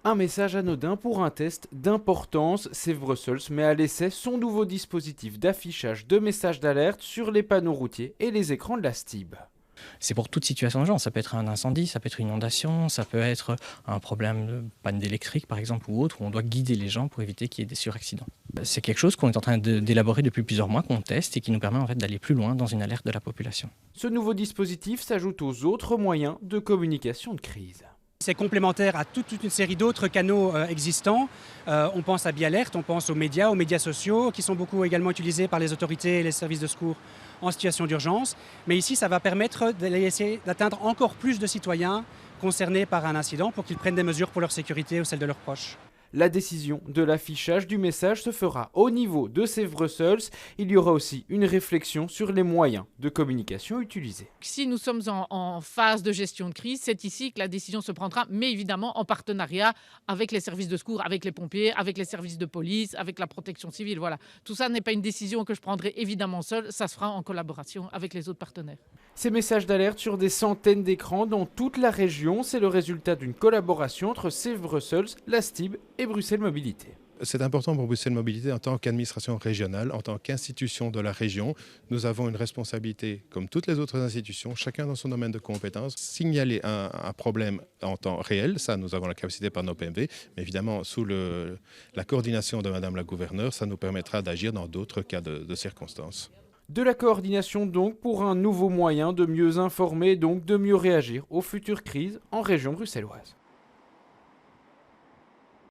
Un message anodin pour un test d'importance, Save Brussels met à l'essai son nouveau dispositif d'affichage de messages d'alerte sur les panneaux routiers et les écrans de la STIB. C'est pour toute situation d'urgence, ça peut être un incendie, ça peut être une inondation, ça peut être un problème de panne d'électrique par exemple ou autre, où on doit guider les gens pour éviter qu'il y ait des suraccidents. C'est quelque chose qu'on est en train d'élaborer depuis plusieurs mois, qu'on teste et qui nous permet en fait d'aller plus loin dans une alerte de la population. Ce nouveau dispositif s'ajoute aux autres moyens de communication de crise. C'est complémentaire à toute une série d'autres canaux existants. On pense à BiAlert, on pense aux médias sociaux, qui sont beaucoup également utilisés par les autorités et les services de secours en situation d'urgence. Mais ici, ça va permettre d'essayer d'atteindre encore plus de citoyens concernés par un incident pour qu'ils prennent des mesures pour leur sécurité ou celle de leurs proches. La décision de l'affichage du message se fera au niveau de Save Brussels. Il y aura aussi une réflexion sur les moyens de communication utilisés. Si nous sommes en phase de gestion de crise, c'est ici que la décision se prendra, mais évidemment en partenariat avec les services de secours, avec les pompiers, avec les services de police, avec la protection civile. Voilà. Tout ça n'est pas une décision que je prendrai évidemment seule, ça se fera en collaboration avec les autres partenaires. Ces messages d'alerte sur des centaines d'écrans dans toute la région, c'est le résultat d'une collaboration entre Save Brussels, la STIB et Bruxelles Mobilité. C'est important pour Bruxelles Mobilité en tant qu'administration régionale, en tant qu'institution de la région. Nous avons une responsabilité, comme toutes les autres institutions, chacun dans son domaine de compétences, signaler un problème en temps réel. Ça, nous avons la capacité par nos PMV, mais évidemment, sous la coordination de Madame la gouverneure, ça nous permettra d'agir dans d'autres cas de circonstances. De la coordination donc pour un nouveau moyen de mieux informer et donc de mieux réagir aux futures crises en région bruxelloise.